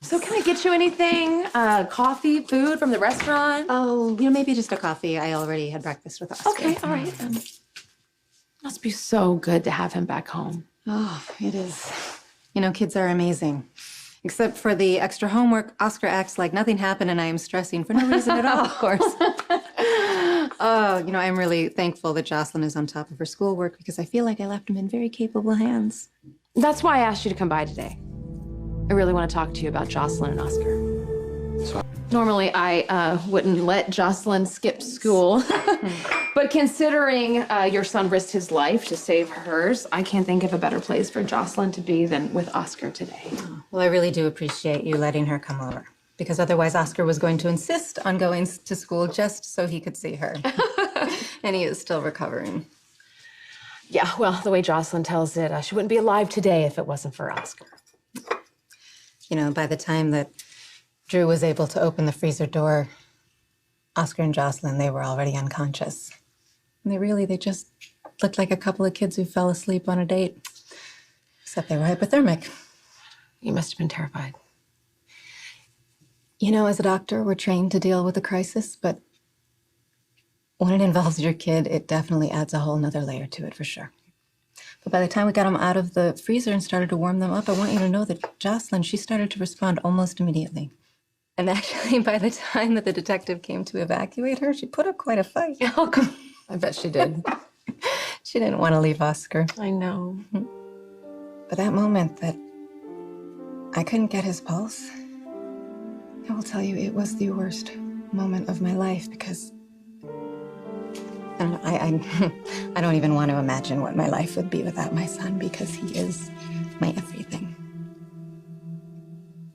So can I get you anything? Coffee, food from the restaurant? Oh, maybe just a coffee. I already had breakfast with Oscar. Okay, all right. Must be so good to have him back home. Oh, it is. Kids are amazing. Except for the extra homework, Oscar acts like nothing happened and I am stressing for no reason at all. Of course. I'm really thankful that Jocelyn is on top of her schoolwork because I feel like I left him in very capable hands. That's why I asked you to come by today. I really want to talk to you about Jocelyn and Oscar. Normally, I wouldn't let Jocelyn skip school. But considering your son risked his life to save hers, I can't think of a better place for Jocelyn to be than with Oscar today. Well, I really do appreciate you letting her come over. Because otherwise Oscar was going to insist on going to school just so he could see her. And he is still recovering. Yeah, well, the way Jocelyn tells it, she wouldn't be alive today if it wasn't for Oscar. By the time that Drew was able to open the freezer door, Oscar and Jocelyn, they were already unconscious. And they just looked like a couple of kids who fell asleep on a date. Except they were hypothermic. You must have been terrified. As a doctor, we're trained to deal with a crisis, but when it involves your kid, it definitely adds a whole nother layer to it, for sure. But by the time we got them out of the freezer and started to warm them up, I want you to know that Jocelyn, she started to respond almost immediately. And actually, by the time that the detective came to evacuate her, she put up quite a fight. Oh, I bet she did. She didn't want to leave Oscar. I know. But that moment that I couldn't get his pulse, I will tell you, it was the worst moment of my life because I don't even want to imagine what my life would be without my son because he is my everything.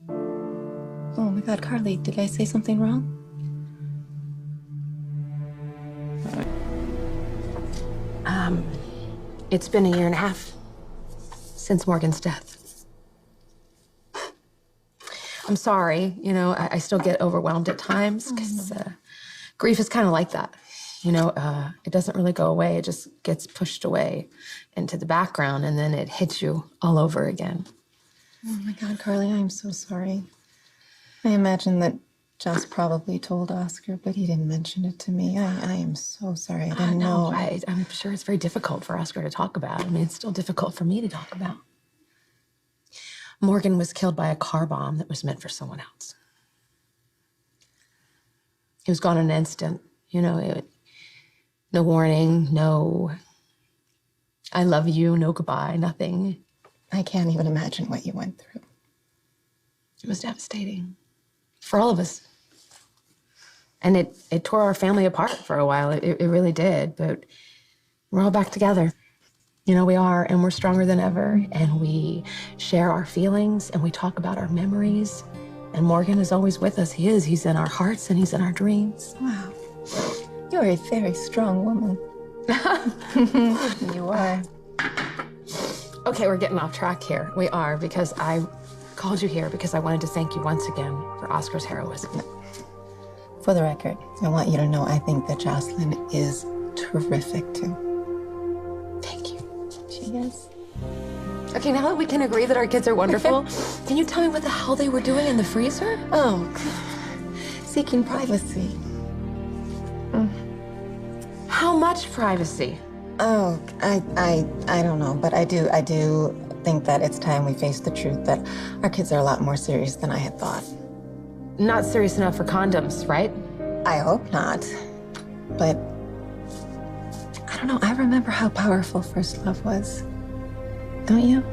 Oh my God, Carly, did I say something wrong? It's been 1.5 years since Morgan's death. I'm sorry, I still get overwhelmed at times because grief is kind of like that. It doesn't really go away. It just gets pushed away into the background and then it hits you all over again. Oh my God, Carly, I'm so sorry. I imagine that Joss probably told Oscar, but he didn't mention it to me. I am so sorry. I didn't know. I'm sure it's very difficult for Oscar to talk about. I mean, it's still difficult for me to talk about. Morgan was killed by a car bomb that was meant for someone else. He was gone in an instant. No warning, no I love you, no goodbye, nothing. I can't even imagine what you went through. It was devastating for all of us. And it tore our family apart for a while. It really did, but we're all back together. We are, and we're stronger than ever, and we share our feelings, and we talk about our memories. And Morgan is always with us. He is. He's in our hearts, and he's in our dreams. Wow. You're a very strong woman. You are. Okay, we're getting off track here. We are, because I called you here because I wanted to thank you once again for Oscar's heroism. For the record, I want you to know I think that Jocelyn is terrific, too. Thank you. She is. Okay, now that we can agree that our kids are wonderful, can you tell me what the hell they were doing in the freezer? Oh, seeking privacy. How much privacy? Oh, I don't know, but I do think that it's time we face the truth that our kids are a lot more serious than I had thought. Not serious enough for condoms, right? I hope not, but I don't know. I remember how powerful first love was. Don't you?